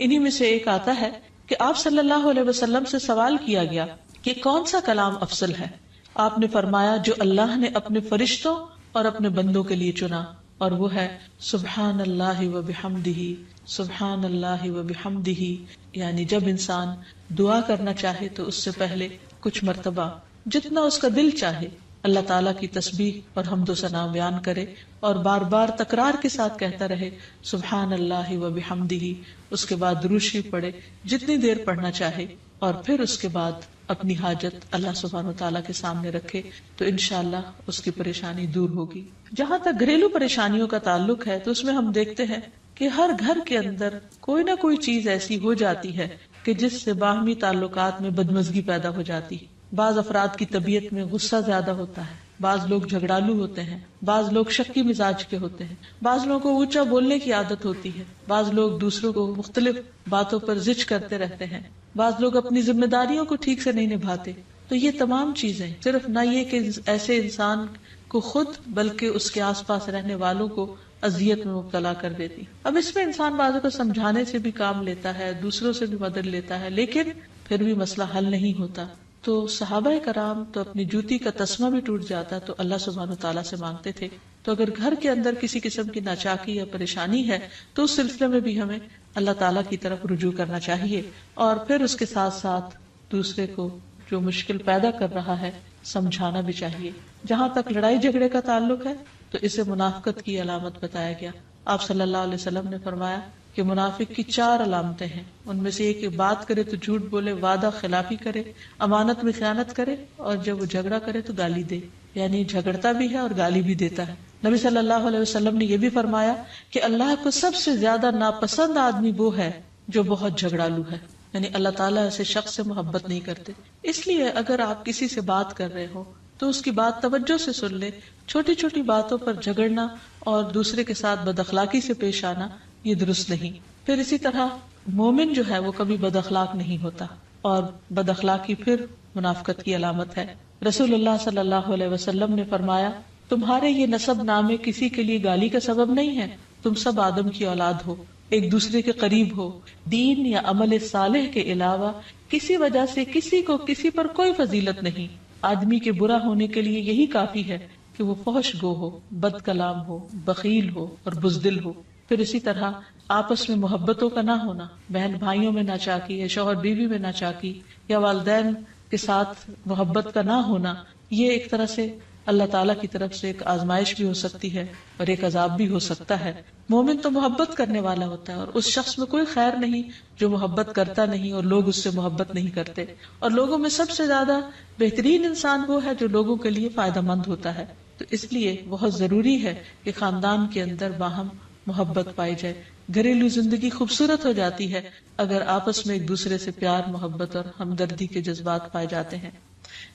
انہی میں سے ایک آتا ہے کہ آپ صلی اللہ علیہ وسلم سے سوال کیا گیا کہ کون سا کلام افضل ہے؟ آپ نے فرمایا جو اللہ نے اپنے فرشتوں اور اپنے بندوں کے لیے چنا، اور وہ ہے سبحان اللہ و بحمدہ، سبحان اللہ و بحمدہ، یعنی جب انسان دعا کرنا چاہے تو اس سے پہلے کچھ مرتبہ جتنا اس کا دل چاہے اللہ تعالیٰ کی تسبیح اور حمد و ثنا بیان کرے، اور بار بار تکرار کے ساتھ کہتا رہے سبحان اللہ و بحمدہ، اس کے بعد درود شریف پڑھے جتنی دیر پڑھنا چاہے، اور پھر اس کے بعد اپنی حاجت اللہ سبحانہ و تعالیٰ کے سامنے رکھے تو انشاءاللہ اس کی پریشانی دور ہوگی۔ جہاں تک گھریلو پریشانیوں کا تعلق ہے تو اس میں ہم دیکھتے ہیں کہ ہر گھر کے اندر کوئی نہ کوئی چیز ایسی ہو جاتی ہے کہ جس سے باہمی تعلقات میں بدمزگی پیدا ہو جاتی ہے۔ بعض افراد کی طبیعت میں غصہ زیادہ ہوتا ہے، بعض لوگ جھگڑالو ہوتے ہیں، بعض لوگ شکی مزاج کے ہوتے ہیں، بعض لوگوں کو اونچا بولنے کی عادت ہوتی ہے، بعض لوگ دوسروں کو مختلف باتوں پر زج کرتے رہتے ہیں، بعض لوگ اپنی ذمہ داریوں کو ٹھیک سے نہیں نبھاتے۔ تو یہ تمام چیزیں صرف نہ یہ کہ ایسے انسان کو خود بلکہ اس کے آس پاس رہنے والوں کو اذیت میں مبتلا کر دیتی۔ اب اس میں انسان بعضوں کو سمجھانے سے بھی کام لیتا ہے، دوسروں سے بھی مدد لیتا ہے، لیکن پھر بھی مسئلہ حل نہیں ہوتا۔ تو صحابہ کرام تو اپنی جوتی کا تسمہ بھی ٹوٹ جاتا تو اللہ سبحانہ تعالیٰ سے مانگتے تھے۔ تو اگر گھر کے اندر کسی قسم کی ناچاکی یا پریشانی ہے تو اس سلسلے میں بھی ہمیں اللہ تعالیٰ کی طرف رجوع کرنا چاہیے، اور پھر اس کے ساتھ ساتھ دوسرے کو جو مشکل پیدا کر رہا ہے سمجھانا بھی چاہیے۔ جہاں تک لڑائی جھگڑے کا تعلق ہے تو اسے منافقت کی علامت بتایا گیا۔ آپ صلی اللہ علیہ وسلم نے فرمایا کہ منافق کی 4 علامتیں ہیں، ان میں سے ایک بات کرے تو جھوٹ بولے، وعدہ خلافی کرے، امانت میں خیانت کرے، اور جب وہ جھگڑا کرے تو گالی دے، یعنی جھگڑتا بھی ہے اور گالی بھی دیتا ہے۔ نبی صلی اللہ علیہ وسلم نے یہ بھی فرمایا کہ اللہ کو سب سے زیادہ ناپسند آدمی وہ ہے جو بہت جھگڑالو ہے، یعنی اللہ تعالیٰ ایسے شخص سے محبت نہیں کرتے۔ اس لیے اگر آپ کسی سے بات کر رہے ہو تو اس کی بات توجہ سے سن لے۔ چھوٹی چھوٹی باتوں پر جھگڑنا اور دوسرے کے ساتھ بد اخلاقی سے پیش آنا یہ درست نہیں۔ پھر اسی طرح مومن جو ہے وہ کبھی بد اخلاق نہیں ہوتا، اور بد اخلاقی پھر منافقت کی علامت ہے۔ رسول اللہ صلی اللہ علیہ وسلم نے فرمایا تمہارے یہ نسب نامے کسی کے لیے گالی کا سبب نہیں ہے، تم سب آدم کی اولاد ہو، ایک دوسرے کے قریب ہو، دین یا عمل صالح کے علاوہ کسی وجہ سے کسی کو کسی پر کوئی فضیلت نہیں۔ آدمی کے برا ہونے کے لیے یہی کافی ہے کہ وہ فحش گو ہو، بد کلام ہو، بخیل ہو اور بزدل ہو۔ پھر اسی طرح آپس میں محبتوں کا نہ ہونا، بہن بھائیوں میں ناچاکی یا شوہر بیوی میں ناچاکی یا والدین کے ساتھ محبت کا نہ ہونا، یہ ایک طرح سے اللہ تعالیٰ کی طرف سے ایک آزمائش بھی ہو سکتی ہے اور ایک عذاب بھی ہو سکتا ہے۔ مومن تو محبت کرنے والا ہوتا ہے، اور اس شخص میں کوئی خیر نہیں جو محبت کرتا نہیں اور لوگ اس سے محبت نہیں کرتے، اور لوگوں میں سب سے زیادہ بہترین انسان وہ ہے جو لوگوں کے لیے فائدہ مند ہوتا ہے۔ تو اس لیے بہت ضروری ہے کہ خاندان کے اندر باہم محبت پائی جائے۔ گھریلو زندگی خوبصورت ہو جاتی ہے اگر آپس میں ایک دوسرے سے پیار، محبت اور ہمدردی کے جذبات پائے جاتے ہیں۔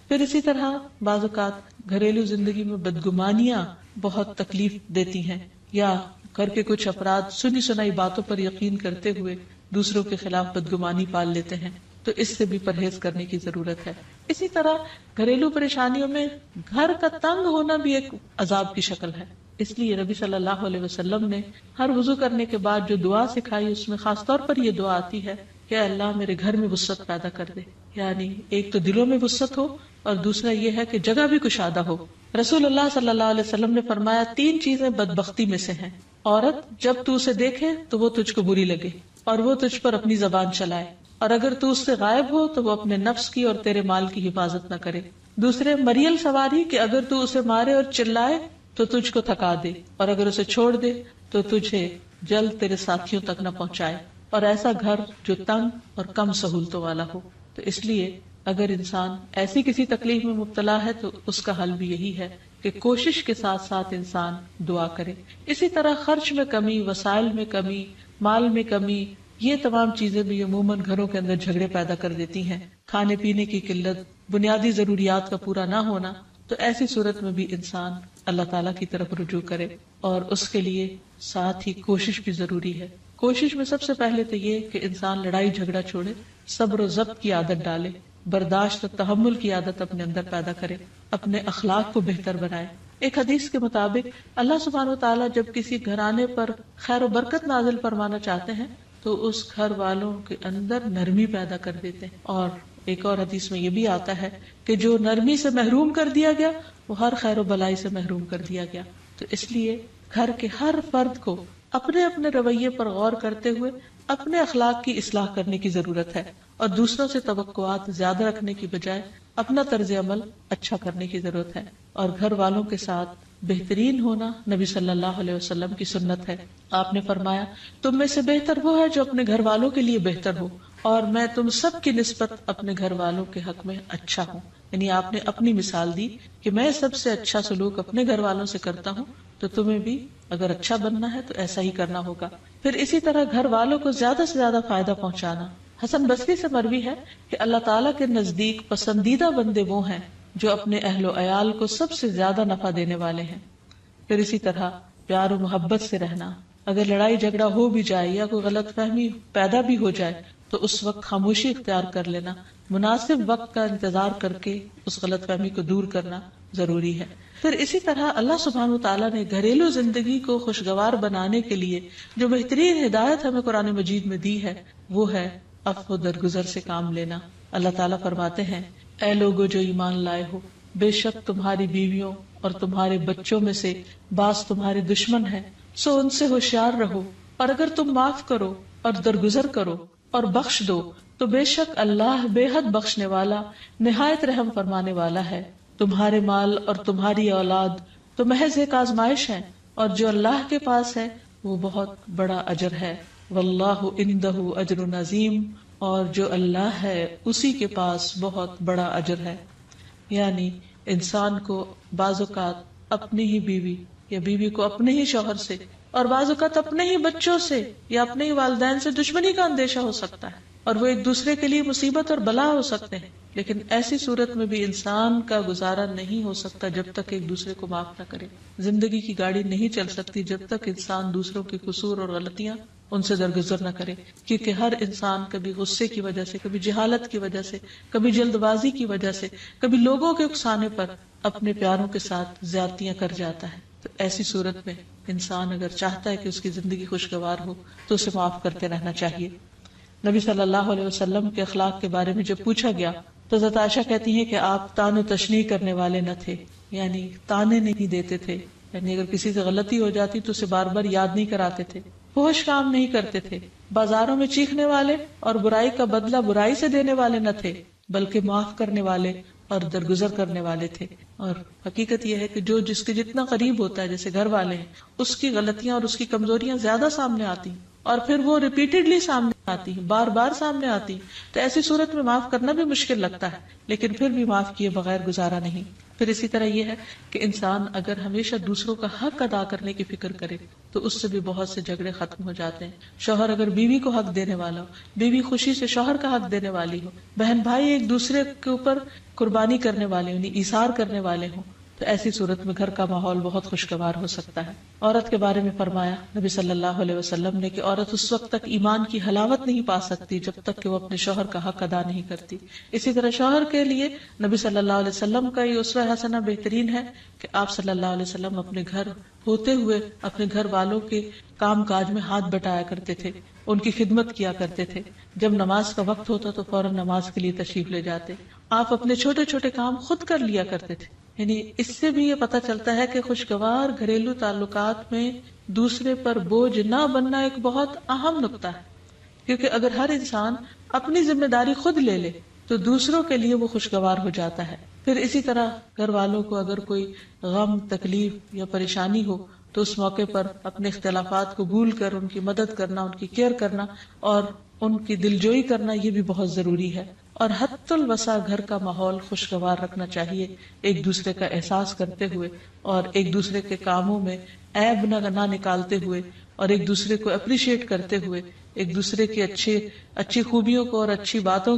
پھر اسی طرح بعض اوقات گھریلو زندگی میں بدگمانیاں بہت تکلیف دیتی ہیں، یا گھر کے کچھ افراد سنی سنائی باتوں پر یقین کرتے ہوئے دوسروں کے خلاف بدگمانی پال لیتے ہیں، تو اس سے بھی پرہیز کرنے کی ضرورت ہے۔ اسی طرح گھریلو پریشانیوں میں گھر کا تنگ ہونا بھی ایک عذاب کی شکل ہے۔ اس لیے نبی صلی اللہ علیہ وسلم نے ہر وضو کرنے کے بعد جو دعا سکھائی اس میں خاص طور پر یہ دعا آتی ہے کہ اللہ میرے گھر میں وسعت پیدا کر دے، یعنی ایک تو دلوں میں وسعت ہو اور دوسرا یہ ہے کہ جگہ بھی کشادہ ہو۔ رسول اللہ صلی اللہ علیہ وسلم نے فرمایا 3 چیزیں بدبختی میں سے ہیں۔ عورت جب تو اسے دیکھے تو وہ تجھ کو بری لگے اور وہ تجھ پر اپنی زبان چلائے، اور اگر تو اس سے غائب ہو تو وہ اپنے نفس کی اور تیرے مال کی حفاظت نہ کرے۔ دوسرے مریل سواری کہ اگر تو اسے مارے اور چلائے تو تجھ کو تھکا دے، اور اگر اسے چھوڑ دے تو تجھے جلد تیرے ساتھیوں تک نہ پہنچائے، اور ایسا گھر جو تنگ اور کم سہولتوں والا ہو۔ تو اس لیے اگر انسان ایسی کسی تکلیف میں مبتلا ہے تو اس کا حل بھی یہی ہے کہ کوشش کے ساتھ ساتھ انسان دعا کرے۔ اسی طرح خرچ میں کمی، وسائل میں کمی، مال میں کمی، یہ تمام چیزیں بھی عموماً گھروں کے اندر جھگڑے پیدا کر دیتی ہیں۔ کھانے پینے کی قلت، بنیادی ضروریات کا پورا نہ ہونا، تو ایسی صورت میں بھی انسان اللہ تعالیٰ کی طرف رجوع کرے، اور اس کے لیے ساتھ ہی کوشش بھی ضروری ہے۔ کوشش میں سب سے پہلے تو یہ کہ انسان لڑائی جھگڑا چھوڑے، صبر و ضبط کی عادت ڈالے، برداشت و تحمل کی عادت اپنے اندر پیدا کرے، اپنے اخلاق کو بہتر بنائے۔ ایک حدیث کے مطابق اللہ سبحانہ و تعالیٰ جب کسی گھرانے پر خیر و برکت نازل فرمانا چاہتے ہیں تو اس گھر والوں کے اندر نرمی پیدا کر دیتے ہیں. اور ایک اور حدیث میں یہ بھی آتا ہے کہ جو نرمی سے محروم کر دیا گیا وہ ہر خیر و بلائی سے محروم کر دیا گیا. تو اس لیے گھر کے ہر فرد کو اپنے اپنے رویے پر غور کرتے ہوئے اپنے اخلاق کی اصلاح کرنے کی ضرورت ہے، اور دوسروں سے توقعات زیادہ رکھنے کی بجائے اپنا طرز عمل اچھا کرنے کی ضرورت ہے. اور گھر والوں کے ساتھ بہترین ہونا نبی صلی اللہ علیہ وسلم کی سنت ہے. آپ نے فرمایا تم میں سے بہتر وہ ہے جو اپنے گھر والوں کے لیے بہتر ہو، اور میں تم سب کی نسبت اپنے گھر والوں کے حق میں اچھا ہوں. یعنی آپ نے اپنی مثال دی کہ میں سب سے اچھا سلوک اپنے گھر والوں سے کرتا ہوں، تو تمہیں بھی اگر اچھا بننا ہے تو ایسا ہی کرنا ہوگا. پھر اسی طرح گھر والوں کو زیادہ سے زیادہ فائدہ پہنچانا. حسن بصری سے مروی ہے کہ اللہ تعالیٰ کے نزدیک پسندیدہ بندے وہ ہیں جو اپنے اہل و عیال کو سب سے زیادہ نفع دینے والے ہیں. پھر اسی طرح پیار و محبت سے رہنا. اگر لڑائی جھگڑا ہو بھی جائے یا کوئی غلط فہمی پیدا بھی ہو جائے تو اس وقت خاموشی اختیار کر لینا، مناسب وقت کا انتظار کر کے اس غلط فہمی کو دور کرنا ضروری ہے. پھر اسی طرح اللہ سبحانہ وتعالیٰ نے گھریلو زندگی کو خوشگوار بنانے کے لیے جو بہترین ہدایت ہمیں قرآن مجید میں دی ہے وہ ہے عفو درگزر سے کام لینا. اللہ تعالیٰ فرماتے ہیں اے لوگو جو ایمان لائے ہو، بے شک تمہاری بیویوں اور تمہارے بچوں میں سے بعض تمہارے دشمن ہیں، سو ان سے ہوشیار رہو، اور اگر تم معاف کرو اور درگزر کرو اور بخش دو تو بے شک اللہ بے حد بخشنے والا نہایت رحم فرمانے والا ہے. تمہارے مال اور تمہاری اولاد تو محض ایک آزمائش ہے، اور جو اللہ کے پاس ہے وہ بہت بڑا اجر ہے. واللہ عندہ اجر عظیم، اور جو اللہ ہے اسی کے پاس بہت بڑا اجر ہے. یعنی انسان کو بعض اوقات اپنی ہی بیوی یا بیوی کو اپنے ہی شوہر سے اور بعض اوقات اپنے ہی بچوں سے یا اپنے ہی والدین سے دشمنی کا اندیشہ ہو سکتا ہے، اور وہ ایک دوسرے کے لیے مصیبت اور بلا ہو سکتے ہیں. لیکن ایسی صورت میں بھی انسان کا گزارا نہیں ہو سکتا جب تک ایک دوسرے کو معاف نہ کرے. زندگی کی گاڑی نہیں چل سکتی جب تک انسان دوسروں کے قصور اور غلطیاں ان سے درگزر نہ کرے. کیونکہ ہر انسان کبھی غصے کی وجہ سے، کبھی جہالت کی وجہ سے، کبھی جلد بازی کی وجہ سے، کبھی لوگوں کے اکسانے پر اپنے پیاروں کے ساتھ زیادتیاں کر جاتا ہے. تو ایسی صورت میں انسان اگر چاہتا ہے کہ اس کی زندگی خوشگوار ہو تو اسے معاف کرتے رہنا چاہیے. نبی صلی اللہ علیہ وسلم کے اخلاق کے بارے میں جب پوچھا گیا تو حضرت عائشہ کہتی ہیں کہ آپ تان و تشنیع کرنے والے نہ تھے، یعنی تانے نہیں دیتے تھے، یعنی اگر کسی سے غلطی ہو جاتی تو اسے بار بار یاد نہیں کراتے تھے، فحش کام نہیں کرتے تھے، بازاروں میں چیخنے والے اور برائی کا بدلہ برائی سے دینے والے نہ تھے، بلکہ معاف کرنے والے اور درگزر کرنے والے تھے. اور حقیقت یہ ہے کہ جو جس کے جتنا قریب ہوتا ہے، جیسے گھر والے ہیں، اس کی غلطیاں اور اس کی کمزوریاں زیادہ سامنے آتی ہیں، اور پھر وہ ریپیٹڈلی سامنے آتی ہیں، بار بار سامنے آتی ہیں. تو ایسی صورت میں معاف کرنا بھی مشکل لگتا ہے، لیکن پھر بھی معاف کیے بغیر گزارا نہیں. پھر اسی طرح یہ ہے کہ انسان اگر ہمیشہ دوسروں کا حق ادا کرنے کی فکر کرے تو اس سے بھی بہت سے جھگڑے ختم ہو جاتے ہیں. شوہر اگر بیوی کو حق دینے والا ہو، بیوی خوشی سے شوہر کا حق دینے والی ہو، بہن بھائی ایک دوسرے کے اوپر قربانی کرنے والے ہوں، ایثار کرنے والے ہوں، تو ایسی صورت میں گھر کا ماحول بہت خوشگوار ہو سکتا ہے. عورت کے بارے میں فرمایا نبی صلی اللہ علیہ وسلم نے کہ عورت اس وقت تک ایمان کی حلاوت نہیں پا سکتی جب تک کہ وہ اپنے شوہر کا حق ادا نہیں کرتی. اسی طرح شوہر کے لیے نبی صلی اللہ علیہ وسلم کا یہ اسوہ حسنہ بہترین ہے کہ آپ صلی اللہ علیہ وسلم اپنے گھر ہوتے ہوئے اپنے گھر والوں کے کام کاج میں ہاتھ بٹایا کرتے تھے، ان کی خدمت کیا کرتے تھے. جب نماز کا وقت ہوتا تو فوراً نماز کے لیے تشریف لے جاتے. آپ اپنے چھوٹے چھوٹے کام خود کر لیا کرتے تھے. یعنی اس سے بھی یہ پتہ چلتا ہے کہ خوشگوار گھریلو تعلقات میں دوسرے پر بوجھ نہ بننا ایک بہت اہم نقطہ ہے، کیونکہ اگر ہر انسان اپنی ذمہ داری خود لے لے تو دوسروں کے لیے وہ خوشگوار ہو جاتا ہے. پھر اسی طرح گھر والوں کو اگر کوئی غم، تکلیف یا پریشانی ہو تو اس موقع پر اپنے اختلافات کو بھول کر ان کی مدد کرنا، ان کی کیئر کرنا اور ان کی دلجوئی کرنا یہ بھی بہت ضروری ہے. اور حد الوسع گھر کا ماحول خوشگوار رکھنا چاہیے، ایک دوسرے کا احساس کرتے ہوئے اور ایک دوسرے کے کاموں میں عیب نہ نکالتے ہوئے اور ایک دوسرے کو اپریشیٹ کرتے ہوئے، ایک دوسرے کی اچھی خوبیوں کو اور اچھی باتوں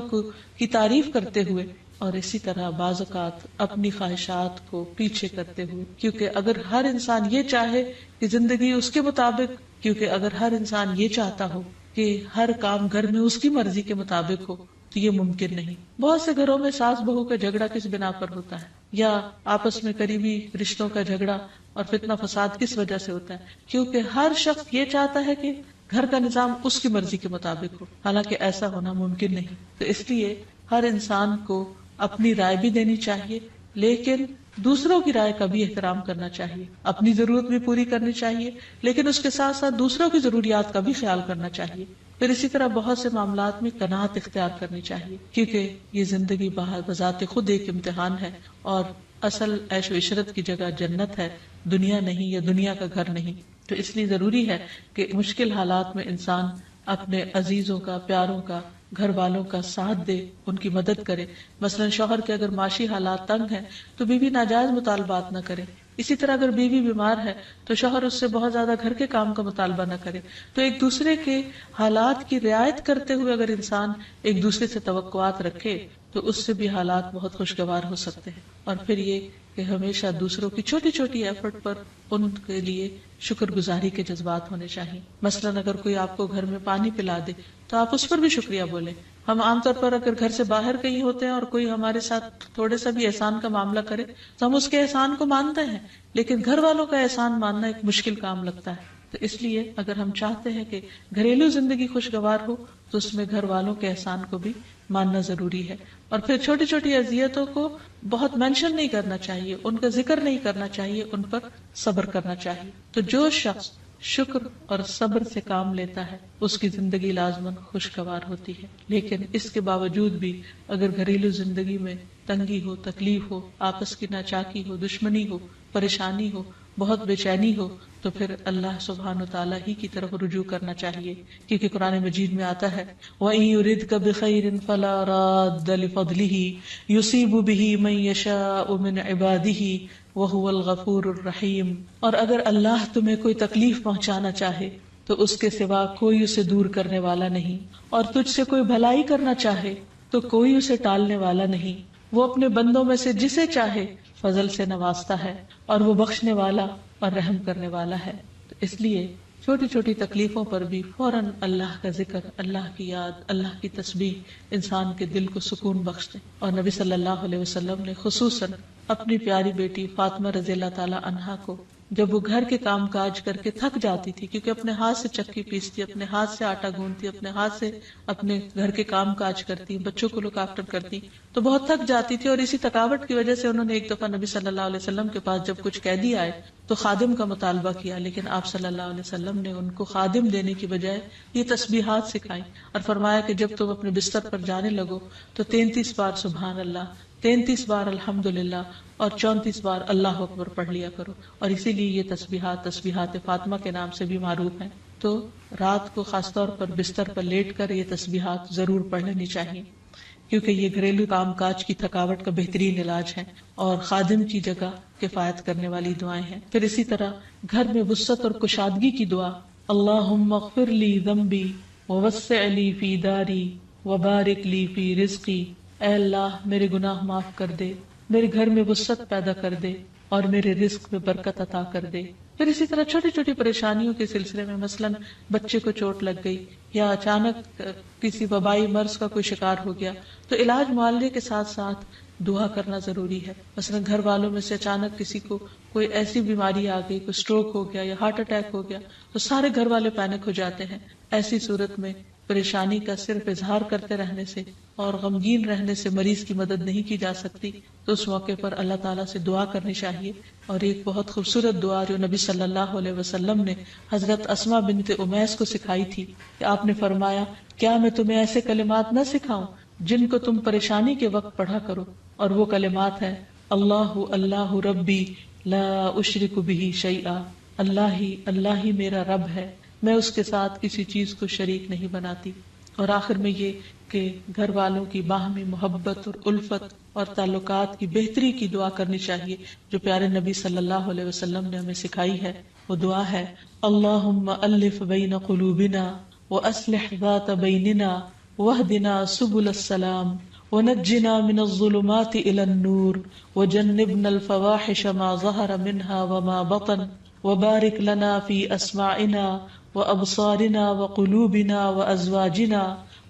کی تعریف کرتے ہوئے، اور اسی طرح بعض اوقات اپنی خواہشات کو پیچھے کرتے ہوئے. کیونکہ اگر ہر انسان یہ چاہے کہ زندگی اس کے مطابق، کیونکہ اگر ہر انسان یہ چاہتا ہو کہ ہر کام گھر میں اس کی مرضی کے مطابق ہو تو یہ ممکن نہیں. بہت سے گھروں میں ساس بہو کا جھگڑا کس بنا پر ہوتا ہے، یا آپس میں قریبی رشتوں کا جھگڑا اور فتنہ فساد کس وجہ سے ہوتا ہے؟ کیونکہ ہر شخص یہ چاہتا ہے کہ گھر کا نظام اس کی مرضی کے مطابق ہو، حالانکہ ایسا ہونا ممکن نہیں. تو اس لیے ہر انسان کو اپنی رائے بھی دینی چاہیے، لیکن دوسروں کی رائے کا بھی احترام کرنا چاہیے. اپنی ضرورت بھی پوری کرنی چاہیے، لیکن اس کے ساتھ ساتھ دوسروں کی ضروریات کا بھی خیال کرنا چاہیے. پھر اسی طرح بہت سے معاملات میں قناعت اختیار کرنی چاہیے، کیونکہ یہ زندگی بذات خود ایک امتحان ہے، اور اصل عیش و عشرت کی جگہ جنت ہے، دنیا نہیں، یا دنیا کا گھر نہیں. تو اس لیے ضروری ہے کہ مشکل حالات میں انسان اپنے عزیزوں کا، پیاروں کا، گھر والوں کا ساتھ دے، ان کی مدد کرے. مثلا شوہر کے اگر معاشی حالات تنگ ہیں تو بیوی ناجائز مطالبات نہ کرے. اسی طرح اگر بیوی بیمار ہے تو شوہر اس سے بہت زیادہ گھر کے کام کا مطالبہ نہ کرے. تو ایک دوسرے کے حالات کی رعایت کرتے ہوئے اگر انسان ایک دوسرے سے توقعات رکھے تو اس سے بھی حالات بہت خوشگوار ہو سکتے ہیں. اور پھر یہ کہ ہمیشہ دوسروں کی چھوٹی چھوٹی ایفرٹ پر ان کے لیے شکر گزاری کے جذبات ہونے چاہیے. مثلا اگر کوئی آپ کو گھر میں پانی پلا دے تو آپ اس پر بھی شکریہ بولیں. ہم عام طور پر اگر گھر سے باہر کہیں ہوتے ہیں اور کوئی ہمارے ساتھ تھوڑے سا بھی احسان کا معاملہ کرے تو ہم اس کے احسان کو مانتے ہیں، لیکن گھر والوں کا احسان ماننا ایک مشکل کام لگتا ہے. تو اس لیے اگر ہم چاہتے ہیں کہ گھریلو زندگی خوشگوار ہو تو اس میں گھر والوں کے احسان کو بھی ماننا ضروری ہے. اور پھر چھوٹی چھوٹی اذیتوں کو بہت مینشن نہیں کرنا چاہیے، ان کا ذکر نہیں کرنا چاہیے، ان پر صبر کرنا چاہیے. تو جو شخص شکر اور صبر سے کام لیتا ہے اس کی زندگی لازماً خوشگوار ہوتی ہے. لیکن اس کے باوجود بھی اگر گھریلو زندگی میں تنگی ہو، تکلیف ہو، آپس کی ناچاکی ہو، دشمنی ہو، پریشانی ہو، بہت بے چینی ہو، تو پھر اللہ سبحانہ وتعالی ہی کی طرف رجوع کرنا چاہیے. کیونکہ قرآن مجید میں آتا ہے وَإِن يُرِدْكَ بِخَيْرٍ فَلَا رَادَّ لِفَضْلِهِ يُصِيبُ بِهِ مَن يَشَاءُ مِنْ عِبَادِهِ وَهُوَ الْغَفُورُ الرَّحِيمُ. اور اگر اللہ تمہیں کوئی تکلیف پہنچانا چاہے تو اس کے سوا کوئی اسے دور کرنے والا نہیں، اور تجھ سے کوئی بھلائی کرنا چاہے تو کوئی اسے ٹالنے والا نہیں. وہ اپنے بندوں میں سے جسے چاہے فضل سے نوازتا ہے، اور وہ بخشنے والا اور رحم کرنے والا ہے. تو اس لیے چھوٹی چھوٹی تکلیفوں پر بھی فوراً اللہ کا ذکر، اللہ کی یاد، اللہ کی تسبیح انسان کے دل کو سکون بخشتے. اور نبی صلی اللہ علیہ وسلم نے خصوصاً اپنی پیاری بیٹی فاطمہ رضی اللہ تعالی عنہا کو جب وہ گھر کے کام کاج کر کے تھک جاتی تھی، کیونکہ اپنے ہاتھ سے چکی پیستی، اپنے ہاتھ سے آٹا گوندتی، اپنے ہاتھ سے اپنے گھر کے کام کاج کرتی، بچوں کو لک آفٹر کرتی، تو بہت تھک جاتی تھی. اور اسی تھکاوٹ کی وجہ سے انہوں نے ایک دفعہ نبی صلی اللہ علیہ وسلم کے پاس جب کچھ قیدی آئے تو خادم کا مطالبہ کیا، لیکن آپ صلی اللہ علیہ وسلم نے ان کو خادم دینے کی بجائے یہ تسبیحات سکھائی اور فرمایا کہ جب تم اپنے بستر پر جانے لگو تو 33 بار سبحان اللہ، 33 بار الحمدللہ اور 34 بار اللہ اکبر پڑھ لیا کرو. اور اسی لیے یہ تسبیحات فاطمہ کے نام سے بھی معروف ہیں. تو رات کو خاص طور پر بستر پر لیٹ کر یہ تسبیحات ضرور پڑھ لینی چاہیے، کیونکہ یہ گھریلو کام کاج کی تھکاوٹ کا بہترین علاج ہے اور خادم کی جگہ کفایت کرنے والی دعائیں ہیں. پھر اسی طرح گھر میں وسعت اور کشادگی کی دعا، اللہم اغفر لی ذنبی ووسع لی فی داری وبارک لی فی رزقی. اے اللہ میرے گناہ معاف کر دے، میرے گھر میں وسعت پیدا کر دے اور میرے رزق میں برکت عطا کر دے. پھر اسی طرح چھوٹی چھوٹی پریشانیوں کے سلسلے میں مثلا بچے کو چوٹ لگ گئی یا اچانک کسی وبائی مرض کا کوئی شکار ہو گیا تو علاج معالجے کے ساتھ ساتھ دعا کرنا ضروری ہے. مثلا گھر والوں میں سے اچانک کسی کو کوئی ایسی بیماری آ گئی، کوئی سٹروک ہو گیا یا ہارٹ اٹیک ہو گیا تو سارے گھر والے پینک ہو جاتے ہیں. ایسی صورت میں پریشانی کا صرف اظہار کرتے رہنے سے اور غمگین رہنے سے مریض کی مدد نہیں کی جا سکتی. تو اس موقع پر اللہ تعالیٰ سے دعا کرنی چاہیے. اور ایک بہت خوبصورت دعا جو نبی صلی اللہ علیہ وسلم نے حضرت اسماء بنت امیس کو سکھائی تھی کہ آپ نے فرمایا کیا میں تمہیں ایسے کلمات نہ سکھاؤں جن کو تم پریشانی کے وقت پڑھا کرو، اور وہ کلمات ہیں اللہ اللہ ربی لا اشرک بہ شیئا. اللہ ہی میرا رب ہے، میں اس کے ساتھ کسی چیز کو شریک نہیں بناتی. اور آخر میں یہ کہ گھر والوں کی باہمی محبت اور الفت اور تعلقات کی بہتری کی دعا کرنی چاہیے جو پیارے نبی صلی اللہ علیہ وسلم نے ہمیں سکھائی ہے. وہ دعا ہے اللہم الف بین قلوبنا واصلح ذات بیننا واہدنا سبل السلام ونجنا من الظلمات الى النور وجنبنا الفواحش ما ظہر منها وما بطن وبارک لنا فی اسماعنا وابصارنا وقلوبنا وازواجنا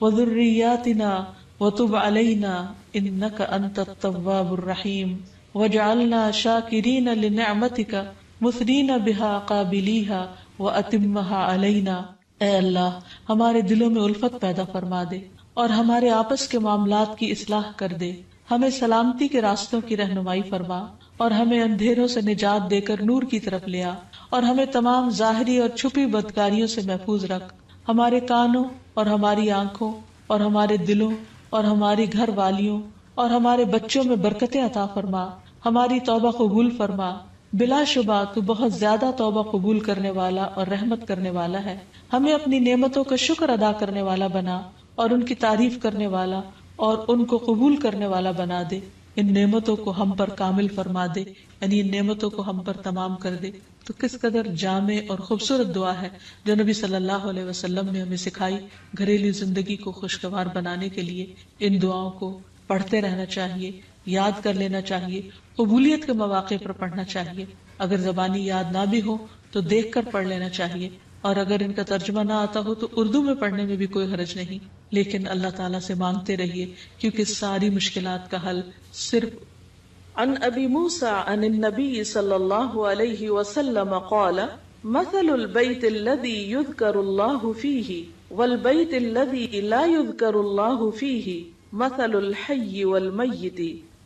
وذریاتنا وتب علینا انک انت التواب الرحیم واجعلنا شاکرین لنعمتک مثنین بها قابلیها واتمها علینا اے اللہ ہمارے دلوں میں الفت پیدا فرما دے اور ہمارے آپس کے معاملات کی اصلاح کر دے، ہمیں سلامتی کے راستوں کی رہنمائی فرما اور ہمیں اندھیروں سے نجات دے کر نور کی طرف لیا، اور ہمیں تمام ظاہری اور چھپی بدکاریوں سے محفوظ رکھ، ہمارے کانوں اور ہماری آنکھوں اور ہمارے دلوں اور ہماری گھر والیوں اور ہمارے بچوں میں برکتیں عطا فرما، ہماری توبہ قبول فرما۔ بلا شبہ تو بہت زیادہ توبہ قبول کرنے والا اور رحمت کرنے والا ہے، ہمیں اپنی نعمتوں کا شکر ادا کرنے والا بنا اور ان کی تعریف کرنے والا اور ان کو قبول کرنے والا بنا دے، ان نعمتوں کو ہم پر کامل فرما دے، یعنی ان نعمتوں کو ہم پر تمام کر دے۔ تو کس قدر جامع اور خوبصورت دعا ہے جو نبی صلی اللہ علیہ وسلم نے ہمیں سکھائی گھریلو زندگی کو خوشگوار بنانے کے لیے۔ ان دعاؤں کو پڑھتے رہنا چاہیے، یاد کر لینا چاہیے، قبولیت کے مواقع پر پڑھنا چاہیے۔ اگر زبانی یاد نہ بھی ہو تو دیکھ کر پڑھ لینا چاہیے، اور اگر ان کا ترجمہ نہ آتا ہو تو اردو میں پڑھنے میں بھی کوئی حرج نہیں، لیکن اللہ تعالیٰ سے مانگتے رہیے، کیونکہ ساری مشکلات کا حل صرف۔ عن ابی موسیٰ عن النبی صلی اللہ علیہ وسلم قال مثل البیت الذی یذکر اللہ فیہ والبیت الذی لا یذکر اللہ فیہ مثل الحی والمیت،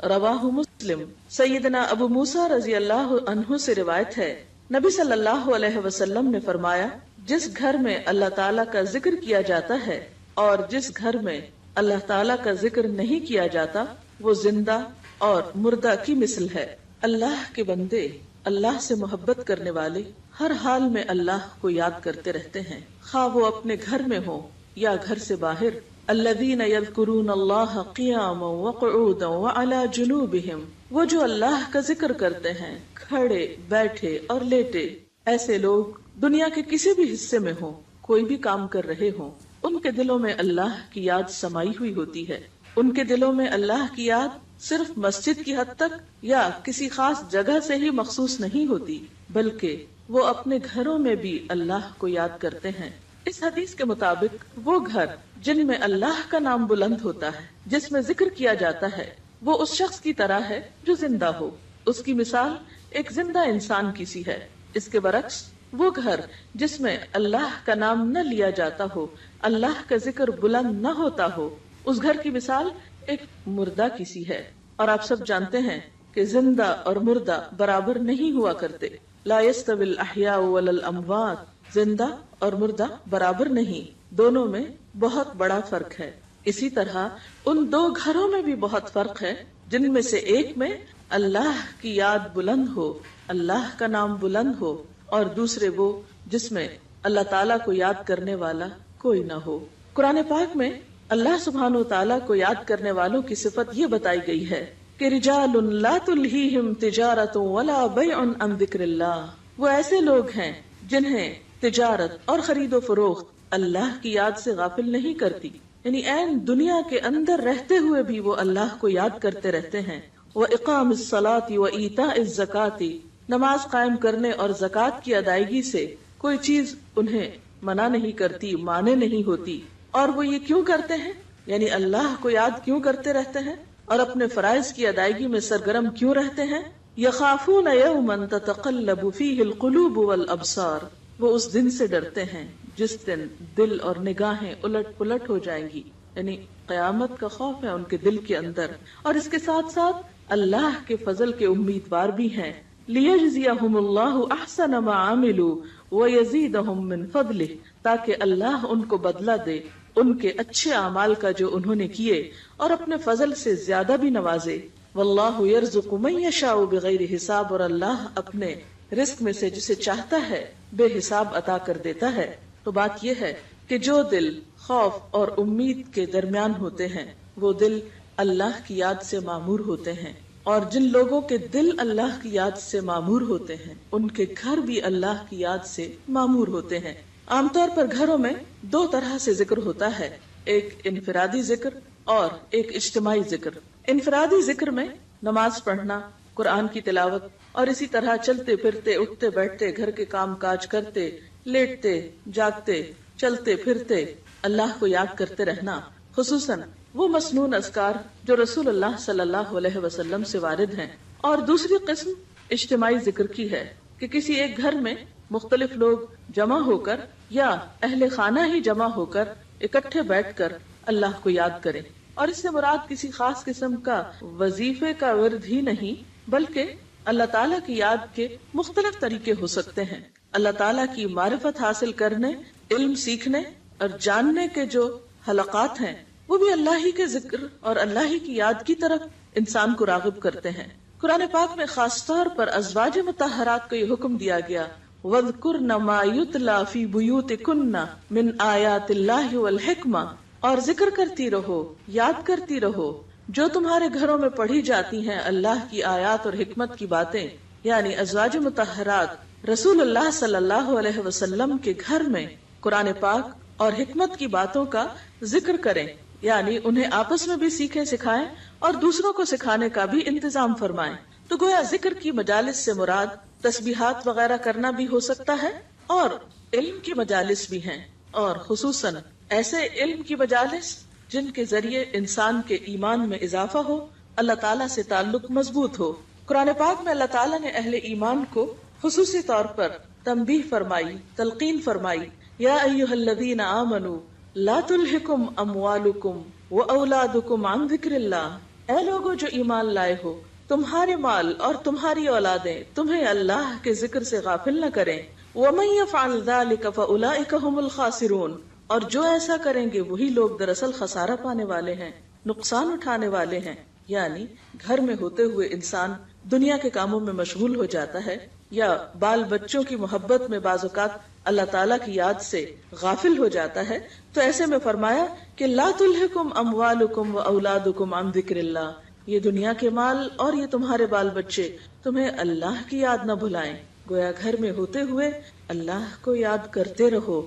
رواہ مسلم۔ سیدنا ابو موسیٰ رضی اللہ عنہ سے روایت ہے، نبی صلی اللہ علیہ وسلم نے فرمایا، جس گھر میں اللہ تعالیٰ کا ذکر کیا جاتا ہے اور جس گھر میں اللہ تعالیٰ کا ذکر نہیں کیا جاتا وہ زندہ اور مردہ کی مثل ہے۔ اللہ کے بندے، اللہ سے محبت کرنے والے ہر حال میں اللہ کو یاد کرتے رہتے ہیں، خواہ وہ اپنے گھر میں ہو یا گھر سے باہر۔ الذین یذکرون اللہ قیاما وقعودا وعلی جنوبہم، وہ جو اللہ کا ذکر کرتے ہیں کھڑے، بیٹھے اور لیٹے۔ ایسے لوگ دنیا کے کسی بھی حصے میں ہوں، کوئی بھی کام کر رہے ہوں، ان کے دلوں میں اللہ کی یاد سمائی ہوئی ہوتی ہے۔ ان کے دلوں میں اللہ کی یاد صرف مسجد کی حد تک یا کسی خاص جگہ سے ہی مخصوص نہیں ہوتی، بلکہ وہ اپنے گھروں میں بھی اللہ کو یاد کرتے ہیں۔ اس حدیث کے مطابق وہ گھر جن میں اللہ کا نام بلند ہوتا ہے، جس میں ذکر کیا جاتا ہے، وہ اس شخص کی طرح ہے جو زندہ ہو۔ اس کی مثال ایک زندہ انسان کی سی ہے۔ اس کے برعکس وہ گھر جس میں اللہ کا نام نہ لیا جاتا ہو، اللہ کا ذکر بلند نہ ہوتا ہو، اس گھر کی مثال ایک مردہ کی سی ہے۔ اور آپ سب جانتے ہیں کہ زندہ اور مردہ برابر نہیں ہوا کرتے۔ لا يستوي الاحیاء ولا الاموات، زندہ اور مردہ برابر نہیں، دونوں میں بہت بڑا فرق ہے۔ اسی طرح ان دو گھروں میں بھی بہت فرق ہے، جن میں سے ایک میں اللہ کی یاد بلند ہو، اللہ کا نام بلند ہو، اور دوسرے وہ جس میں اللہ تعالیٰ کو یاد کرنے والا کوئی نہ ہو۔ قرآن پاک میں اللہ سبحانہ و تعالیٰ کو یاد کرنے والوں کی صفت یہ بتائی گئی ہے کہ رجال لا تلہیہم تجارت ولا بیع عن ذکر اللہ، وہ ایسے لوگ ہیں جنہیں تجارت اور خرید و فروخت اللہ کی یاد سے غافل نہیں کرتی، یعنی عین دنیا کے اندر رہتے ہوئے بھی وہ اللہ کو یاد کرتے رہتے ہیں۔ وَإِقَامِ الصَّلَاةِ وَإِيتَاءِ الزَّكَاةِ، نماز قائم کرنے اور زکوٰۃ کی ادائیگی سے کوئی چیز انہیں منع نہیں کرتی، مانے نہیں ہوتی۔ اور وہ یہ کیوں کرتے ہیں؟ یعنی اللہ کو یاد کیوں کرتے رہتے ہیں اور اپنے فرائض کی ادائیگی میں سرگرم کیوں رہتے ہیں؟ يَخَافُونَ يَوْمًا تَتَقَلَّبُ فِيهِ الْقُلُوبُ وَالْأَبْصَارُ، وہ اس دن سے ڈرتے ہیں جس دن دل اور نگاہیں الٹ پلٹ ہو جائیں گی، یعنی قیامت کا خوف ہے ان کے دل کے اندر، اور اس کے ساتھ ساتھ اللہ کے فضل کے امیدوار بھی ہیں۔ لِيَجْزِيَهُمُ اللَّهُ أَحْسَنَ مَا عَمِلُوا وَيَزِيدَهُم مِّن فَضْلِهِ، تاکہ اللہ ان کو بدلہ دے ان کے اچھے اعمال کا جو انہوں نے کیے، اور اپنے فضل سے زیادہ بھی نوازے۔ وَاللَّهُ يَرْزُقُ مَن يَشَاءُ بِغَيْرِ حساب، اور اللہ اپنے رزق میں سے جسے چاہتا ہے بے حساب عطا کر دیتا ہے۔ تو بات یہ ہے کہ جو دل خوف اور امید کے درمیان ہوتے ہیں وہ دل اللہ کی یاد سے معمور ہوتے ہیں، اور جن لوگوں کے دل اللہ کی یاد سے معمور ہوتے ہیں ان کے گھر بھی اللہ کی یاد سے معمور ہوتے ہیں۔ عام طور پر گھروں میں دو طرح سے ذکر ہوتا ہے، ایک انفرادی ذکر اور ایک اجتماعی ذکر۔ انفرادی ذکر میں نماز پڑھنا، قرآن کی تلاوت، اور اسی طرح چلتے پھرتے، اٹھتے بیٹھتے، گھر کے کام کاج کرتے، لیٹتے جاگتے، چلتے پھرتے اللہ کو یاد کرتے رہنا، خصوصاً وہ مسنون اذکار جو رسول اللہ صلی اللہ علیہ وسلم سے وارد ہیں۔ اور دوسری قسم اجتماعی ذکر کی ہے کہ کسی ایک گھر میں مختلف لوگ جمع ہو کر یا اہل خانہ ہی جمع ہو کر اکٹھے بیٹھ کر اللہ کو یاد کریں. اور اس سے مراد کسی خاص قسم کا وظیفے کا ورد ہی نہیں، بلکہ اللہ تعالیٰ کی یاد کے مختلف طریقے ہو سکتے ہیں. اللہ تعالیٰ کی معرفت حاصل کرنے، علم سیکھنے اور جاننے کے جو حلقات ہیں وہ بھی اللہ ہی کے ذکر اور اللہ ہی کی یاد کی طرف انسان کو راغب کرتے ہیں. قرآن پاک میں خاص طور پر ازواج مطہرات کو یہ حکم دیا گیا وَاذْكُرْنَ مَا يُتْلَى فِي بُيُوتِكُنَّ مِنْ آيَاتِ اللَّهِ وَالْحِكْمَةِ، اور ذکر کرتی رہو، یاد کرتی رہو جو تمہارے گھروں میں پڑھی جاتی ہیں اللہ کی آیات اور حکمت کی باتیں. یعنی ازواج مطہرات رسول اللہ صلی اللہ علیہ وسلم کے گھر میں قرآن پاک اور حکمت کی باتوں کا ذکر کریں، یعنی انہیں آپس میں بھی سیکھیں سکھائیں اور دوسروں کو سکھانے کا بھی انتظام فرمائیں. تو گویا ذکر کی مجالس سے مراد تسبیحات وغیرہ کرنا بھی ہو سکتا ہے اور علم کی مجالس بھی ہیں، اور خصوصاً ایسے علم کی مجالس جن کے ذریعے انسان کے ایمان میں اضافہ ہو، اللہ تعالیٰ سے تعلق مضبوط ہو. قرآن پاک میں اللہ تعالیٰ نے اہل ایمان کو خصوصی طور پر تنبیہ فرمائی، تلقین فرمائی، یا ایھا الذین آمنوا لا تلہکم اموالکم واولادکم عن ذکر اللہ، اے لوگو جو ایمان لائے ہو، تمہارے مال اور تمہاری اولادیں تمہیں اللہ کے ذکر سے غافل نہ کریں. ومن یفعل ذلک فاولئک هم الخاسرون، اور جو ایسا کریں گے وہی لوگ دراصل خسارہ پانے والے ہیں، نقصان اٹھانے والے ہیں. یعنی گھر میں ہوتے ہوئے انسان دنیا کے کاموں میں مشغول ہو جاتا ہے یا بال بچوں کی محبت میں بعض اوقات اللہ تعالیٰ کی یاد سے غافل ہو جاتا ہے، تو ایسے میں فرمایا کہ لا تلہکم اموالکم واولادکم عن ذکر اللہ، یہ دنیا کے مال اور یہ تمہارے بال بچے تمہیں اللہ کی یاد نہ بھلائیں. گویا گھر میں ہوتے ہوئے اللہ کو یاد کرتے رہو.